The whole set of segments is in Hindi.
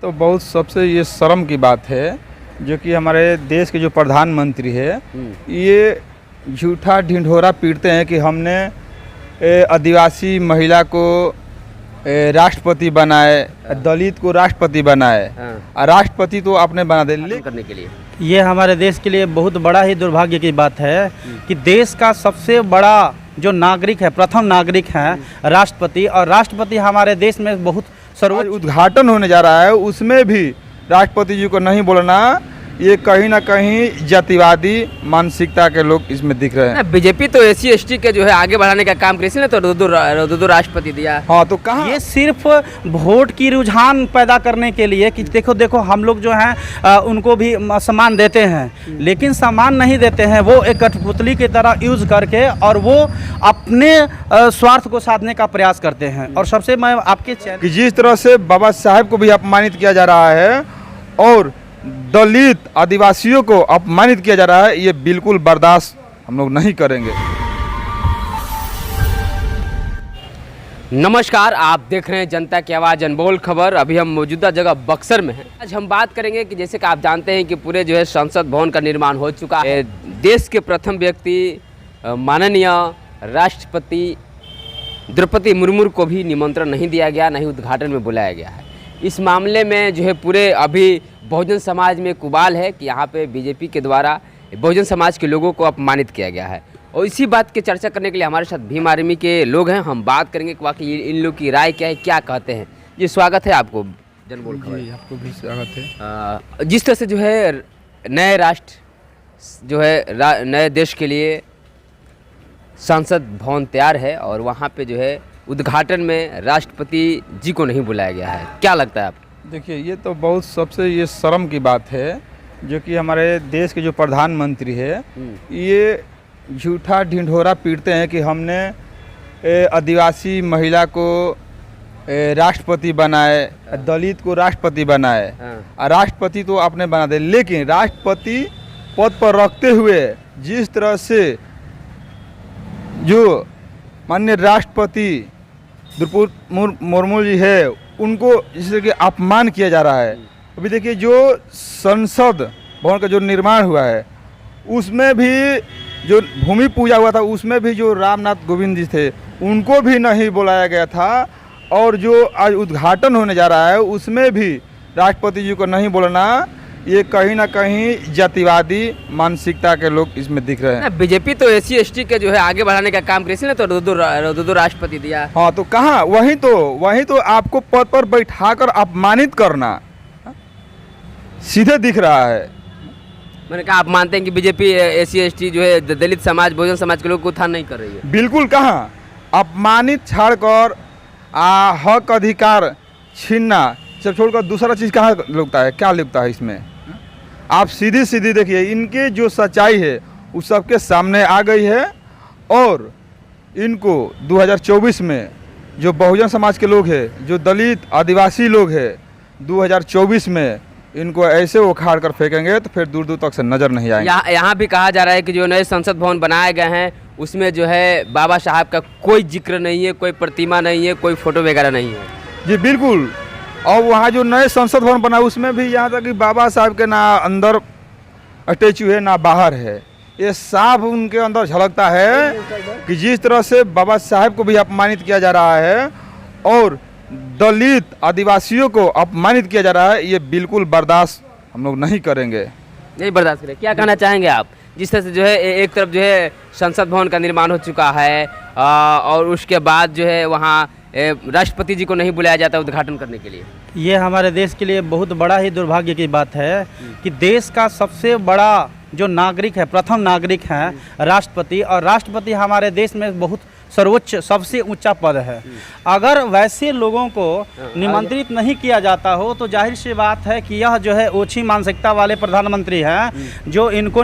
तो बहुत सबसे ये शर्म की बात है जो कि हमारे देश के जो प्रधानमंत्री है ये झूठा ढिंढोरा पीटते हैं कि हमने आदिवासी महिला को राष्ट्रपति बनाए, दलित को राष्ट्रपति बनाए। राष्ट्रपति तो आपने बना दे करने के लिए ये हमारे देश के लिए बहुत बड़ा ही दुर्भाग्य की बात है कि देश का सबसे बड़ा जो नागरिक है, प्रथम नागरिक है राष्ट्रपति, और राष्ट्रपति हमारे देश में बहुत सर्वोच्च उद्घाटन होने जा रहा है, उसमें भी राष्ट्रपति जी को नहीं बोलना, ये कहीं ना कहीं जातिवादी मानसिकता के लोग इसमें दिख रहे हैं। बीजेपी तो एससी एसटी के जो है आगे बढ़ाने का काम करी ने, तो दो राष्ट्रपति दिया। हाँ, तो कहाँ ये सिर्फ वोट की रुझान पैदा करने के लिए कि देखो हम लोग जो हैं उनको भी सम्मान देते हैं, लेकिन सम्मान नहीं देते हैं, वो एक कठपुतली की तरह यूज करके और वो अपने स्वार्थ को साधने का प्रयास करते हैं। और सबसे मैं आपके कि जिस तरह से बाबा साहेब को भी अपमानित किया जा रहा है और दलित आदिवासियों को अपमानित किया जा रहा है, ये बिल्कुल बर्दाश्त हम लोग नहीं करेंगे। नमस्कार, आप देख रहे हैं जनता की आवाज़ अनमोल खबर। अभी हम मौजूदा जगह बक्सर में हैं। आज हम बात करेंगे कि जैसे कि आप जानते हैं कि पूरे जो है संसद भवन का निर्माण हो चुका है। देश के प्रथम व्यक्ति माननीय राष्ट्रपति द्रौपदी मुर्मू को भी निमंत्रण नहीं दिया गया, नहीं उद्घाटन में बुलाया गया है। इस मामले में जो है पूरे अभी बहुजन समाज में कुबाल है कि यहाँ पे बीजेपी के द्वारा बहुजन समाज के लोगों को अपमानित किया गया है। और इसी बात की चर्चा करने के लिए हमारे साथ भीम आर्मी के लोग हैं। हम बात करेंगे कि वाकई इन लोग की राय क्या है, क्या कहते हैं। जी, स्वागत है आपको जनमोल खबर। आपको भी स्वागत है। जिस तरह से जो है नए राष्ट्र जो है नए देश के लिए संसद भवन तैयार है और वहाँ पे जो है उद्घाटन में राष्ट्रपति जी को नहीं बुलाया गया है, क्या लगता है आपको? देखिए, ये तो बहुत सबसे ये शर्म की बात है जो कि हमारे देश के जो प्रधानमंत्री है ये झूठा ढिंढोरा पीटते हैं कि हमने आदिवासी महिला को राष्ट्रपति बनाए, दलित को राष्ट्रपति बनाए। राष्ट्रपति तो आपने बना दे, लेकिन राष्ट्रपति पद पर रखते हुए जिस तरह से जो माननीय राष्ट्रपति द्रौपदी मुर्मू जी है उनको जिससे कि अपमान किया जा रहा है। अभी देखिए, जो संसद भवन का जो निर्माण हुआ है उसमें भी जो भूमि पूजा हुआ था उसमें भी जो रामनाथ कोविंद जी थे उनको भी नहीं बुलाया गया था, और जो आज उद्घाटन होने जा रहा है उसमें भी राष्ट्रपति जी को नहीं बोलना, ये कहीं ना कहीं जातिवादी मानसिकता के लोग इसमें दिख रहे हैं। बीजेपी तो एससी एसटी के जो है आगे बढ़ाने का काम करी ने, तो दो राष्ट्रपति दिया। हाँ, तो कहाँ वही तो आपको पद पर बैठाकर अपमानित करना सीधे दिख रहा है। मैंने कहा, आप मानते हैं कि बीजेपी एससी एसटी जो है दलित समाज बहुजन समाज के लोग को उत्थान नहीं कर रही है? बिल्कुल, कहाँ अपमानित छाड़कर हक अधिकार छीनना सब छोड़कर दूसरा चीज़ कहाँ लगता है, क्या लगता है इसमें? आप सीधी सीधी देखिए, इनके जो सच्चाई है वो सबके सामने आ गई है, और इनको 2024 में जो बहुजन समाज के लोग हैं, जो दलित आदिवासी लोग हैं, 2024 में इनको ऐसे उखाड़ कर फेंकेंगे तो फिर दूर दूर तक से नज़र नहीं आएंगे। यहाँ भी कहा जा रहा है कि जो नए संसद भवन बनाए गए हैं उसमें जो है बाबा साहब का कोई जिक्र नहीं है, कोई प्रतिमा नहीं है, कोई फोटो वगैरह नहीं है। जी बिल्कुल, और वहाँ जो नए संसद भवन बना उसमें भी यहाँ तक कि बाबा साहब के ना अंदर स्टैचू है ना बाहर है। ये साफ उनके अंदर झलकता है कि जिस तरह से बाबा साहब को भी अपमानित किया जा रहा है और दलित आदिवासियों को अपमानित किया जा रहा है, ये बिल्कुल बर्दाश्त हम लोग नहीं करेंगे। नहीं बर्दाश्त करें। क्या कहना चाहेंगे आप? जिस तरह से जो है एक तरफ जो है संसद भवन का निर्माण हो चुका है और उसके बाद जो है वहाँ राष्ट्रपति जी को नहीं बुलाया जाता उद्घाटन करने के लिए, ये हमारे देश के लिए बहुत बड़ा ही दुर्भाग्य की बात है कि देश का सबसे बड़ा जो नागरिक है, प्रथम नागरिक है राष्ट्रपति, और राष्ट्रपति हमारे देश में बहुत सर्वोच्च सबसे ऊंचा पद है। अगर वैसे लोगों को निमंत्रित नहीं किया जाता हो तो जाहिर सी बात है कि यह जो है ओछी मानसिकता वाले प्रधानमंत्री हैं जो उनको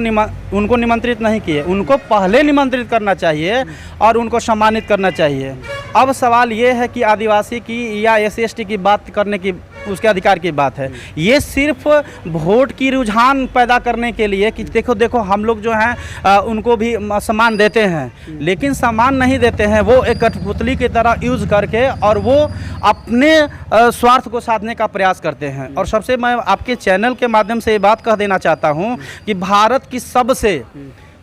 निमंत्रित नहीं किए। उनको पहले निमंत्रित करना चाहिए और उनको सम्मानित करना चाहिए। अब सवाल ये है कि आदिवासी की या SC ST की बात करने की उसके अधिकार की बात है। ये सिर्फ वोट की रुझान पैदा करने के लिए कि देखो हम लोग जो हैं उनको भी सम्मान देते हैं, लेकिन सम्मान नहीं देते हैं, वो एक कठपुतली की तरह यूज़ करके और वो अपने स्वार्थ को साधने का प्रयास करते हैं। और सबसे मैं आपके चैनल के माध्यम से ये बात कह देना चाहता हूँ कि भारत की सबसे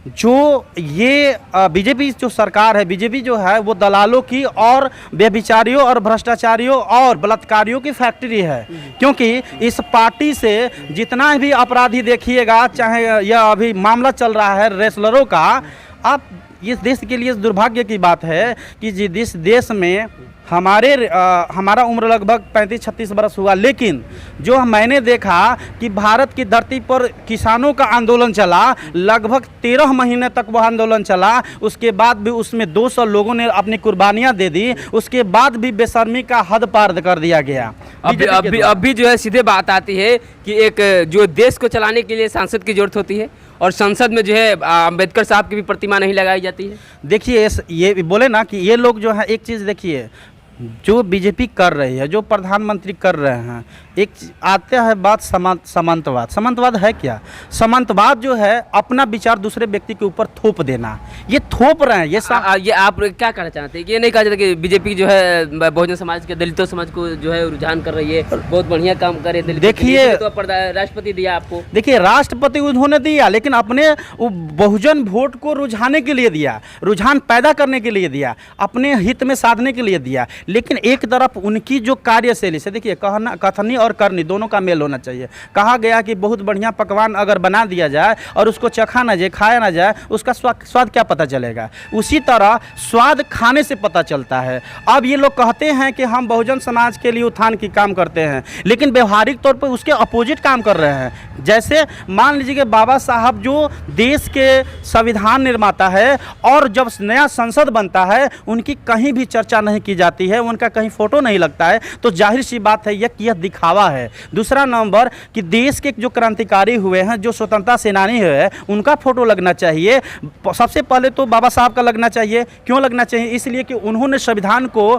जो ये बीजेपी जो सरकार है, बीजेपी जो है वो दलालों की और व्यभिचारियों और भ्रष्टाचारियों और बलात्कारियों की फैक्ट्री है। क्योंकि इस पार्टी से जितना भी अपराधी देखिएगा, चाहे यह अभी मामला चल रहा है रेसलरों का, आप इस देश के लिए दुर्भाग्य की बात है कि जिस देश में हमारा उम्र लगभग 35-36 बरस हुआ, लेकिन जो मैंने देखा कि भारत की धरती पर किसानों का आंदोलन चला, लगभग 13 महीने तक वह आंदोलन चला, उसके बाद भी उसमें 200 लोगों ने अपनी कुर्बानियां दे दी, उसके बाद भी बेशर्मी का हद पार कर दिया गया। अभी जो है सीधे बात आती है कि एक जो देश को चलाने के लिए सांसद की जरूरत होती है और संसद में जो है अम्बेडकर साहब की भी प्रतिमा नहीं लगाई जाती है। देखिए ये बोले ना कि ये लोग जो है, एक चीज़ देखिए, जो बीजेपी कर रही है, जो प्रधानमंत्री कर रहे हैं, एक आते हैं बात सामंतवाद। सामंतवाद है क्या? सामंतवाद जो है अपना विचार दूसरे व्यक्ति के ऊपर थोप देना, ये थोप रहे हैं। ये आप क्या कहना चाहते हैं कि ये नहीं कहा जाता कि बीजेपी जो है बहुजन समाज के, दलितों समाज को जो है रुझान कर रही है, बहुत बढ़िया काम कर रही है? देखिए तो राष्ट्रपति दिया आपको, देखिए राष्ट्रपति उन्होंने दिया, लेकिन अपने बहुजन वोट को रुझाने के लिए दिया, रुझान पैदा करने के लिए दिया, अपने हित में साधने के लिए दिया। लेकिन एक तरफ उनकी जो कार्यशैली से, देखिए कथनी और करनी दोनों का मेल होना चाहिए। कहा गया कि बहुत बढ़िया पकवान अगर बना दिया जाए और उसको चखा ना जाए, खाया ना जाए, उसका स्वाद क्या पता चलेगा? उसी तरह स्वाद खाने से पता चलता है। अब ये लोग कहते हैं कि हम बहुजन समाज के लिए उत्थान की काम करते हैं, लेकिन व्यवहारिक तौर पर उसके अपोजिट काम कर रहे हैं। जैसे मान लीजिए कि बाबा साहब जो देश के संविधान निर्माता है, और जब नया संसद बनता है उनकी कहीं भी चर्चा नहीं की जाती है, उनका कहीं फोटो नहीं लगता है, तो जाहिर सी बात है यह दिखावा है। दूसरा नंबर कि देश के जो क्रांतिकारी हुए हैं, जो स्वतंत्रता सेनानी हुए, उनका फोटो लगना चाहिए। सबसे पहले तो बाबा साहब का लगना चाहिए। क्यों लगना चाहिए? इसलिए कि उन्होंने संविधान को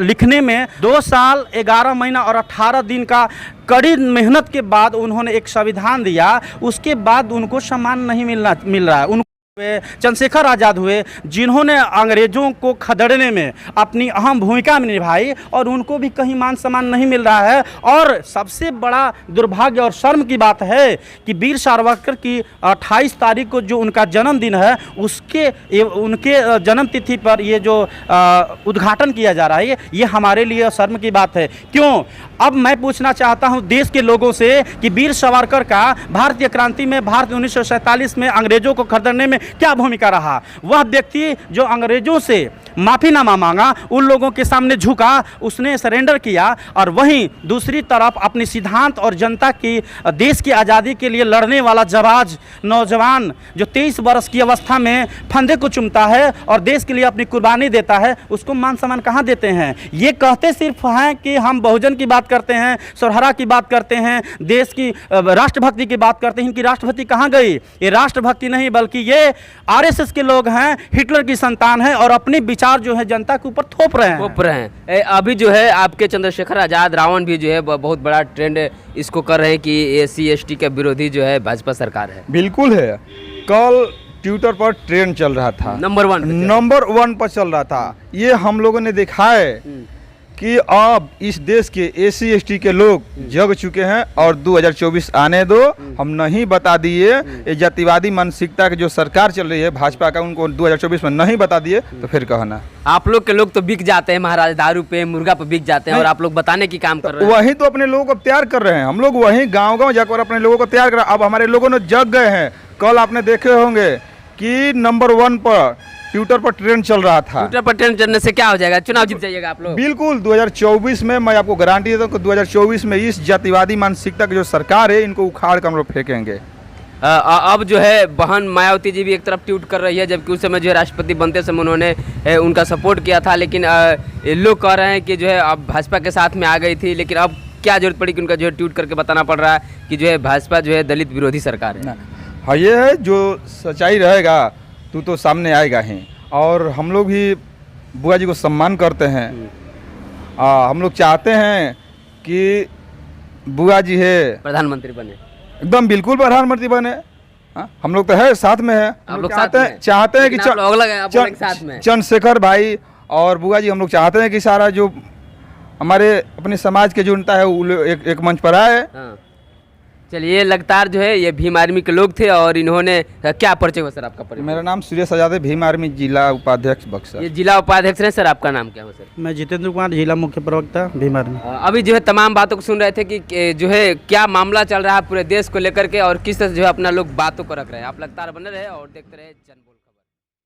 लिखने में 2 साल 11 महीना और 18 दिन का कड़ी मेहनत के बाद उन्होंने एक संविधान दिया। उसके बाद उनको सम्मान नहीं मिल रहा है। चंद्रशेखर आज़ाद हुए, जिन्होंने अंग्रेजों को खदेड़ने में अपनी अहम भूमिका निभाई, और उनको भी कहीं मान सम्मान नहीं मिल रहा है। और सबसे बड़ा दुर्भाग्य और शर्म की बात है कि वीर सावरकर की 28 तारीख को जो उनका जन्मदिन है, उनके जन्म तिथि पर ये जो उद्घाटन किया जा रहा है, ये हमारे लिए शर्म की बात है। क्यों? अब मैं पूछना चाहता हूं देश के लोगों से कि वीर सावरकर का भारतीय क्रांति में, भारत 1947 में अंग्रेजों को खदेड़ने में क्या भूमिका रहा? वह व्यक्ति जो अंग्रेजों से माफीनामा मांगा, उन लोगों के सामने झुका, उसने सरेंडर किया, और वहीं दूसरी तरफ अपने सिद्धांत और जनता की, देश की आज़ादी के लिए लड़ने वाला जवाज नौजवान जो 23 वर्ष की अवस्था में फंदे को चुमता है और देश के लिए अपनी कुर्बानी देता है, उसको मान सम्मान कहाँ देते हैं? ये कहते सिर्फ हैं कि हम बहुजन की बात करते हैं, सरहरा की बात करते हैं, देश की राष्ट्रभक्ति की बात करते हैं। इनकी राष्ट्रभक्ति कहाँ गई? ये राष्ट्रभक्ति नहीं, बल्कि ये आरएसएस के लोग हैं, हिटलर की संतान है, और अपने विचार जो है जनता के ऊपर थोप रहे हैं। अभी जो है आपके चंद्रशेखर आज़ाद, रावण भी जो है बहुत बड़ा ट्रेंड इसको कर रहे हैं कि SC/ST के विरोधी जो है भाजपा सरकार है। बिल्कुल है। कल ट्विटर पर ट्रेंड चल रहा था, नंबर 1 पर चल रहा था। ये हम लोगों ने देखा है कि अब इस देश के SC/ST के लोग जग चुके हैं, और 2024 आने दो, हम नहीं बता दिए ये जातिवादी मानसिकता की जो सरकार चल रही है भाजपा का, उनको 2024 में नहीं बता दिए तो फिर कहना। आप लोग के लोग तो बिक जाते हैं महाराज, दारू पे, मुर्गा पे बिक जाते हैं, और आप लोग बताने की काम कर रहे हैं। वही तो अपने लोगों को तैयार कर रहे हैं। हम लोग वही गाँव जाकर अपने लोगों को तैयार कर रहे हैं। अब हमारे लोगों ने जग गए हैं। कल आपने देखे होंगे कि नंबर 1 पर ट्विटर पर ट्रेंड चल रहा था। ट्विटर पर ट्रेंड चलने से क्या हो जाएगा? चुनाव जीत जाइएगा आप लोग। बिल्कुल। 2024 में मैं आपको गारंटी देता हूँ कि 2024 में इस जातिवादी मानसिकता की जो सरकार है, इनको उखाड़ कर हम लोग फेंकेंगे। अब जो है बहन मायावती जी भी एक तरफ ट्वीट कर रही है, जबकि उस समय जो है राष्ट्रपति बनते समय उन्होंने उनका सपोर्ट किया था, लेकिन लोग कह रहे हैं कि जो है अब भाजपा के साथ में आ गई थी, लेकिन अब क्या जरूरत पड़ी कि उनका जो है ट्वीट करके बताना पड़ रहा है कि जो है भाजपा जो है दलित विरोधी सरकार है। हाँ, ये है जो सच्चाई रहेगा तो सामने आएगा ही। और हम लोग भी बुआ जी को सम्मान करते हैं। हम लोग चाहते हैं कि बुआ जी है प्रधानमंत्री बने। एकदम बिल्कुल प्रधानमंत्री बने। हाँ, हम लोग तो है साथ में है। आप लोग साथ में हैं? चाहते हैं कि लेकिन आप लोग अलग हैं, आप लोग एक साथ में हैं। चंद्रशेखर भाई और बुआ जी, हम लोग चाहते हैं कि सारा जो हमारे अपने समाज के जो नेता है वो लोग एक मंच पर आए। हाँ। चलिए, लगातार जो है ये भीम आर्मी के लोग थे और इन्होंने क्या परिचय हो सर आपका परिचय? मेरा नाम सुरेश आजाद है, भीम आर्मी जिला उपाध्यक्ष बक्सर। ये जिला उपाध्यक्ष हैं सर, आपका नाम क्या हो सर? मैं जितेंद्र कुमार, जिला मुख्य प्रवक्ता भीम आर्मी। अभी जो है तमाम बातों को सुन रहे थे कि जो है क्या मामला चल रहा है पूरे देश को लेकर के और किस तरह जो है अपना लोग बातों को रख रहे हैं। आप लगातार बने रहे और देखते रहे जन